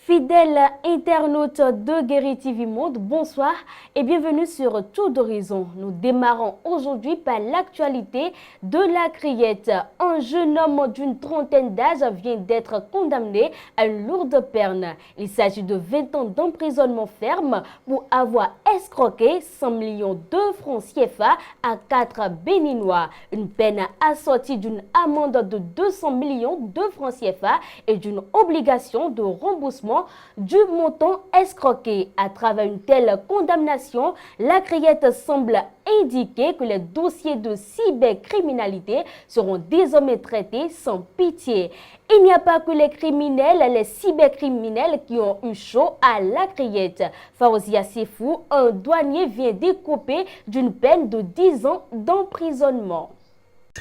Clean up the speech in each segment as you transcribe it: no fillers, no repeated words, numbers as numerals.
Fidèles internautes de Guéri TV Monde, bonsoir et bienvenue sur Tour d'Horizon. Nous démarrons aujourd'hui par l'actualité de la criette. Un jeune homme d'une trentaine d'âge vient d'être condamné à une lourde peine. Il s'agit de 20 ans d'emprisonnement ferme pour avoir escroqué 100 millions de francs CFA à 4 Béninois. Une peine assortie d'une amende de 200 millions de francs CFA et d'une obligation de remboursement du montant escroqué. À travers une telle condamnation, la criette semble indiquer que les dossiers de cybercriminalité seront désormais traités sans pitié. Il n'y a pas que les criminels, les cybercriminels qui ont eu chaud à la criette. Faouzia Sefou, un douanier, vient d'écoper d'une peine de 10 ans d'emprisonnement.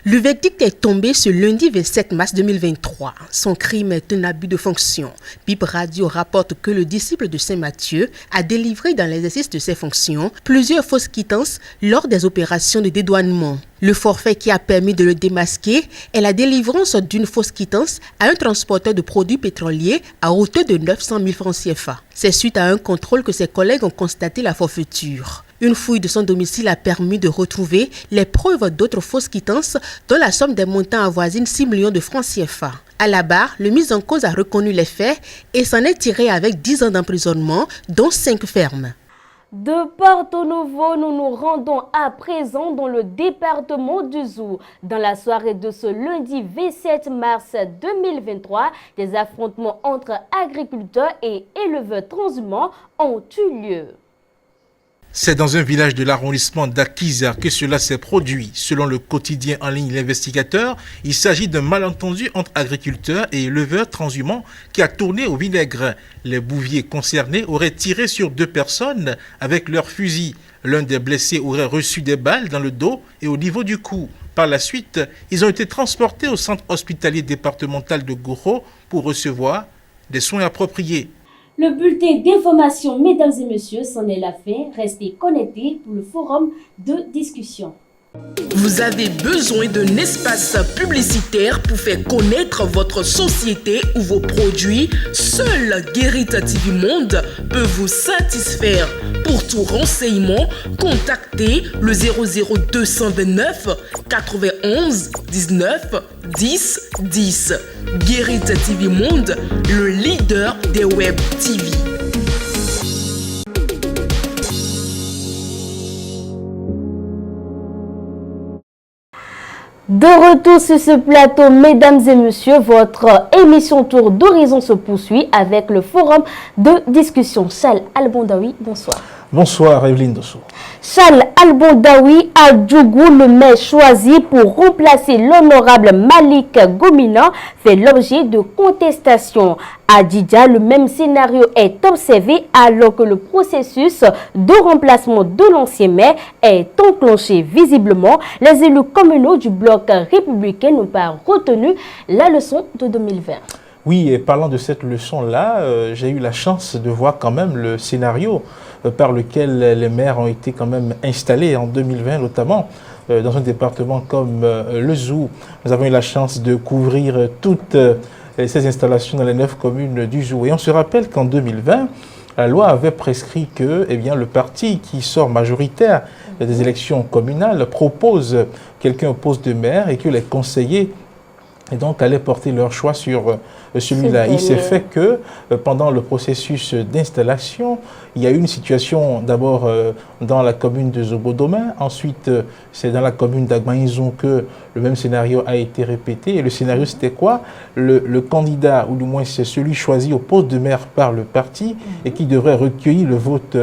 Le verdict est tombé ce lundi 27 mars 2023. Son crime est un abus de fonction. Bip Radio rapporte que le disciple de Saint-Mathieu a délivré dans l'exercice de ses fonctions plusieurs fausses quittances lors des opérations de dédouanement. Le forfait qui a permis de le démasquer est la délivrance d'une fausse quittance à un transporteur de produits pétroliers à hauteur de 900 000 francs CFA. C'est suite à un contrôle que ses collègues ont constaté la forfaiture. Une fouille de son domicile a permis de retrouver les preuves d'autres fausses quittances dont la somme des montants avoisine 6 millions de francs CFA. À la barre, le mis en cause a reconnu les faits et s'en est tiré avec 10 ans d'emprisonnement, dont 5 fermes. De Porto Novo, nous nous rendons à présent dans le département du Zou. Dans la soirée de ce lundi 27 mars 2023, des affrontements entre agriculteurs et éleveurs transhumants ont eu lieu. C'est dans un village de l'arrondissement d'Akiza que cela s'est produit. Selon le quotidien en ligne L'Investigateur, il s'agit d'un malentendu entre agriculteurs et éleveurs transhumants qui a tourné au vinaigre. Les bouviers concernés auraient tiré sur 2 personnes avec leurs fusils. L'un des blessés aurait reçu des balles dans le dos et au niveau du cou. Par la suite, ils ont été transportés au centre hospitalier départemental de Goro pour recevoir des soins appropriés. Le bulletin d'information, mesdames et messieurs, c'en est la fin. Restez connectés pour le forum de discussion. Vous avez besoin d'un espace publicitaire pour faire connaître votre société ou vos produits? Seul Guéri TV Monde peut vous satisfaire. Pour tout renseignement, contactez le 00229 91 19 10 10. Guéri TV Monde, le leader des web TV. De retour sur ce plateau, mesdames et messieurs, votre émission Tour d'Horizon se poursuit avec le forum de discussion. Charles Albondaoui, bonsoir. Bonsoir Evelyne Dosso. Charles Albondaoui Adjougou, le maire choisi pour remplacer l'honorable Malik Gomina, fait l'objet de contestations. À Djidja, le même scénario est observé alors que le processus de remplacement de l'ancien maire est enclenché. Visiblement, les élus communaux du bloc républicain n'ont pas retenu la leçon de 2020. Oui, et parlant de cette leçon-là, j'ai eu la chance de voir quand même le scénario par lequel les maires ont été quand même installés en 2020, notamment dans un département comme le Zou. Nous avons eu la chance de couvrir toutes ces installations dans les 9 communes du Zou. Et on se rappelle qu'en 2020, la loi avait prescrit que le parti qui sort majoritaire des élections communales propose quelqu'un au poste de maire et que les conseillers allaient porter leur choix sur celui-là. Il s'est fait que pendant le processus d'installation, il y a eu une situation d'abord dans la commune de Zobodomain, ensuite c'est dans la commune d'Agmaïzon que le même scénario a été répété. Et le scénario c'était quoi? Le candidat, ou du moins c'est celui choisi au poste de maire par le parti et qui devrait recueillir le vote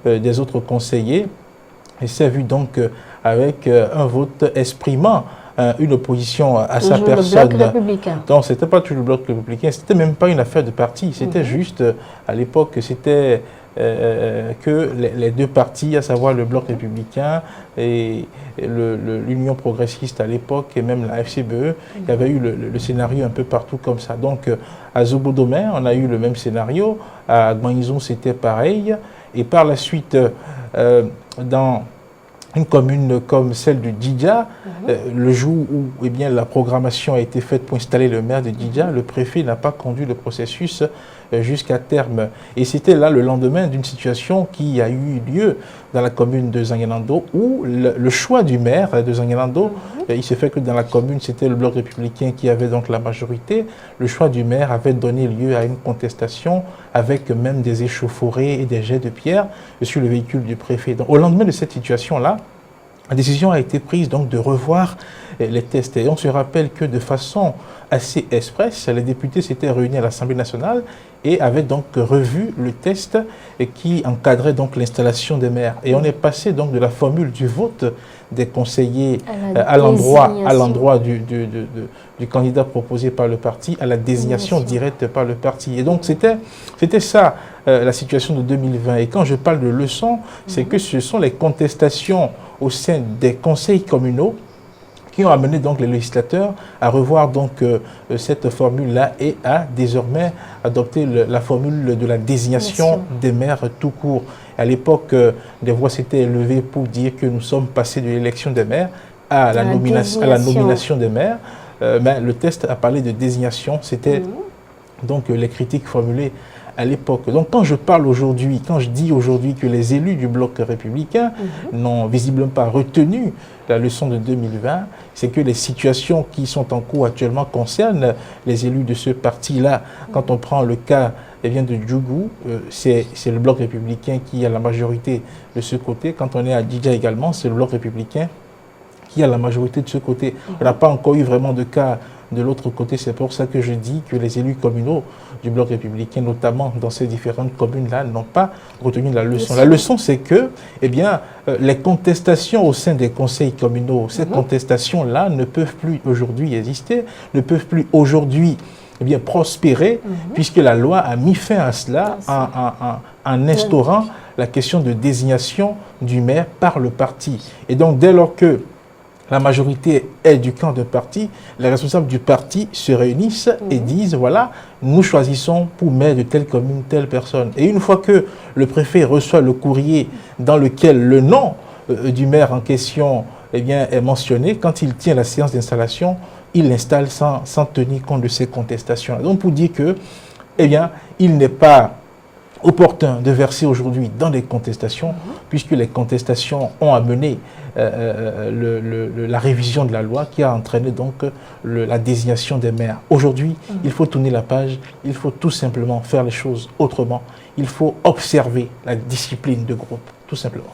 des autres conseillers. Et c'est vu donc avec un vote exprimant une opposition à sa personne. Le bloc républicain. Donc, ce n'était pas tout le bloc républicain, ce n'était même pas une affaire de parti, c'était juste, à l'époque, c'était que les 2 partis, à savoir le bloc républicain et l'Union progressiste à l'époque, et même la FCBE, il y avait eu le scénario un peu partout comme ça. Donc, à Zobodomain, on a eu le même scénario, à Agmaïzon, c'était pareil, et par la suite, dans une commune comme celle de Djidja, le jour où la programmation a été faite pour installer le maire de Djidja, le préfet n'a pas conduit le processus jusqu'à terme. Et c'était là le lendemain d'une situation qui a eu lieu dans la commune de Zanguenando, où le choix du maire de Zanguenando, il s'est fait que dans la commune, c'était le bloc républicain qui avait donc la majorité. Le choix du maire avait donné lieu à une contestation avec même des échauffourées et des jets de pierre sur le véhicule du préfet. Donc, au lendemain de cette situation-là, la décision a été prise donc de revoir les tests. Et on se rappelle que de façon assez express, les députés s'étaient réunis à l'Assemblée nationale et avaient donc revu le test qui encadrait donc l'installation des maires. Et on est passé donc de la formule du vote des conseillers à l'endroit du candidat proposé par le parti à la désignation directe par le parti. Et donc c'était ça la situation de 2020. Et quand je parle de leçons, c'est que ce sont les contestations au sein des conseils communaux qui ont amené donc les législateurs à revoir donc cette formule-là et à désormais adopter la formule de la désignation des maires tout court. À l'époque, des voix s'étaient élevées pour dire que nous sommes passés de l'élection des maires à la nomination des maires. Mais le test a parlé de désignation, c'était donc les critiques formulées à l'époque. Donc quand je parle aujourd'hui, quand je dis aujourd'hui que les élus du bloc républicain n'ont visiblement pas retenu la leçon de 2020, c'est que les situations qui sont en cours actuellement concernent les élus de ce parti-là. Quand on prend le cas de Djougou, c'est le bloc républicain qui a la majorité de ce côté. Quand on est à Djidja également, c'est le bloc républicain qui a la majorité de ce côté. On n'a pas encore eu vraiment de cas de l'autre côté. C'est pour ça que je dis que les élus communaux du bloc républicain, notamment dans ces différentes communes-là, n'ont pas retenu la leçon. La leçon, c'est que les contestations au sein des conseils communaux, ces contestations-là ne peuvent plus aujourd'hui exister, ne peuvent plus aujourd'hui prospérer, puisque la loi a mis fin à cela en instaurant la question de désignation du maire par le parti. Et donc, dès lors que la majorité est du camp de parti, les responsables du parti se réunissent et disent, voilà, nous choisissons pour maire de telle commune, telle personne. Et une fois que le préfet reçoit le courrier dans lequel le nom du maire en question est mentionné, quand il tient la séance d'installation, il l'installe sans tenir compte de ces contestations. Donc pour dire que, il n'est pas opportun de verser aujourd'hui dans des contestations, puisque les contestations ont amené la révision de la loi qui a entraîné donc la désignation des maires. Aujourd'hui, il faut tourner la page, il faut tout simplement faire les choses autrement, il faut observer la discipline de groupe, tout simplement.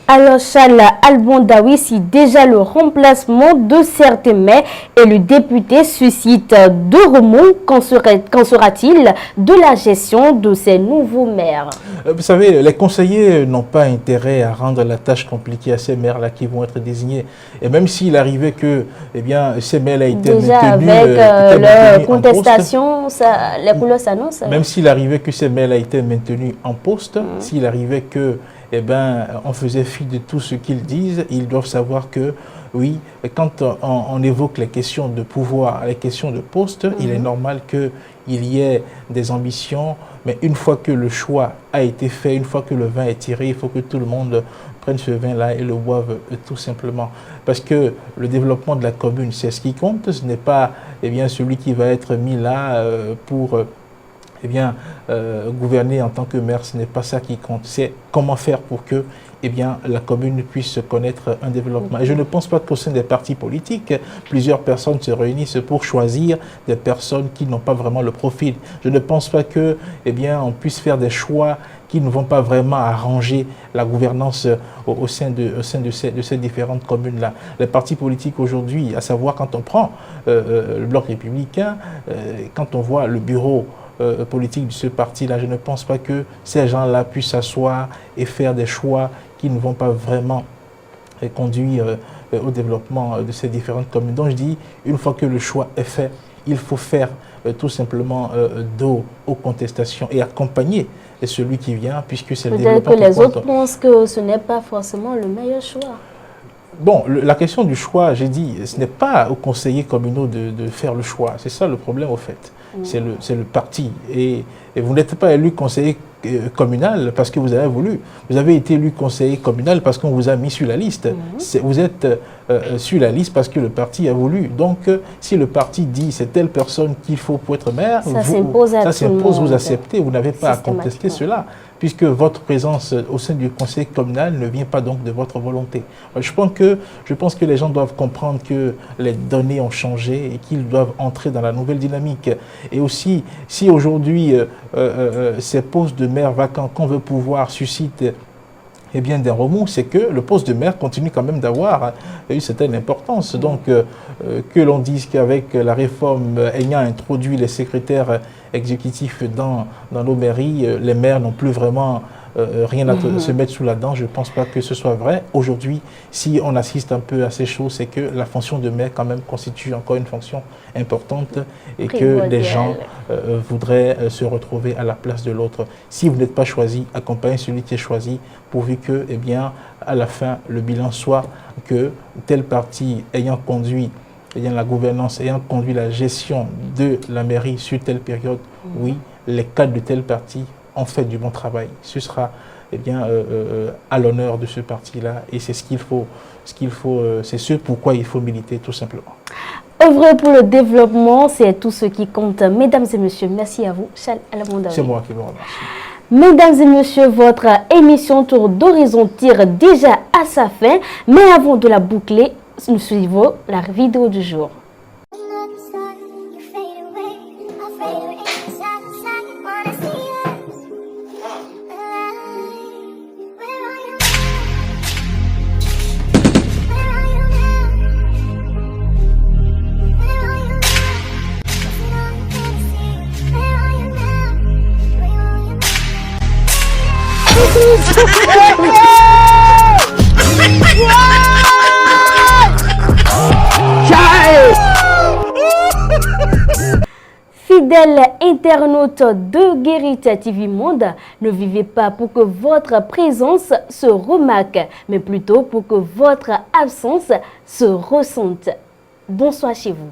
Alors Charles Albondaoui, si déjà le remplacement de certains maires et le député suscite deux remous, qu'en sera-t-il de la gestion de ces nouveaux maires? Vous savez, les conseillers n'ont pas intérêt à rendre la tâche compliquée à ces maires-là qui vont être désignés. Et même s'il arrivait que ces maires-là étaient déjà maintenus... avec leur contestation, les couleurs s'annoncent. Même s'il arrivait que ces maires-là étaient maintenus en poste, s'il arrivait que on faisait fi de tout ce qu'ils disent, ils doivent savoir que, oui, quand on évoque les questions de pouvoir, les questions de poste, il est normal qu'il y ait des ambitions, mais une fois que le choix a été fait, une fois que le vin est tiré, il faut que tout le monde prenne ce vin-là et le boive tout simplement. Parce que le développement de la commune, c'est ce qui compte, ce n'est pas celui qui va être mis là pour... gouverner en tant que maire, ce n'est pas ça qui compte. C'est comment faire pour que la commune puisse connaître un développement. Et je ne pense pas qu'au sein des partis politiques, plusieurs personnes se réunissent pour choisir des personnes qui n'ont pas vraiment le profil. Je ne pense pas que on puisse faire des choix qui ne vont pas vraiment arranger la gouvernance au sein de ces différentes communes-là. Les partis politiques aujourd'hui, à savoir quand on prend le bloc républicain, quand on voit le bureau politique de ce parti-là, je ne pense pas que ces gens-là puissent s'asseoir et faire des choix qui ne vont pas vraiment conduire au développement de ces différentes communes. Donc je dis, une fois que le choix est fait, il faut faire tout simplement dos aux contestations et accompagner celui qui vient, puisque c'est le développement. Peut-être que les autres pensent que ce n'est pas forcément le meilleur choix. Bon, la question du choix, j'ai dit, ce n'est pas aux conseillers communaux de faire le choix. C'est ça le problème, au fait. C'est le parti. Et vous n'êtes pas élu conseiller communal parce que vous avez voulu. Vous avez été élu conseiller communal parce qu'on vous a mis sur la liste. Vous êtes sur la liste parce que le parti a voulu. Donc, si le parti dit c'est telle personne qu'il faut pour être maire, ça s'impose, vous acceptez. Vous n'avez pas à contester cela, puisque votre présence au sein du conseil communal ne vient pas donc de votre volonté. Je pense que les gens doivent comprendre que les données ont changé et qu'ils doivent entrer dans la nouvelle dynamique. Et aussi, si aujourd'hui, ces postes de maire vacants qu'on veut pouvoir suscitent des remous, c'est que le poste de maire continue quand même d'avoir une certaine importance. Donc, que l'on dise qu'avec la réforme ayant introduit les secrétaires exécutifs dans nos mairies, les maires n'ont plus vraiment rien à se mettre sous la dent, je ne pense pas que ce soit vrai. Aujourd'hui, si on assiste un peu à ces choses, c'est que la fonction de maire quand même constitue encore une fonction importante et que les gens voudraient se retrouver à la place de l'autre. Si vous n'êtes pas choisi, accompagnez celui qui est choisi, pourvu que, à la fin, le bilan soit que tel parti ayant conduit la gouvernance, ayant conduit la gestion de la mairie sur telle période, oui, les cadres de tel parti ont fait du bon travail. Ce sera à l'honneur de ce parti-là et c'est c'est ce pourquoi il faut militer tout simplement. Œuvrer pour le développement, c'est tout ce qui compte. Mesdames et messieurs, merci à vous, Charles Alamondaoui. C'est moi qui vous remercie. Mesdames et messieurs, votre émission Tour d'Horizon tire déjà à sa fin, mais avant de la boucler, nous suivons la vidéo du jour. Fidèles internautes de Guérite TV Monde, ne vivez pas pour que votre présence se remarque, mais plutôt pour que votre absence se ressente. Bonsoir chez vous.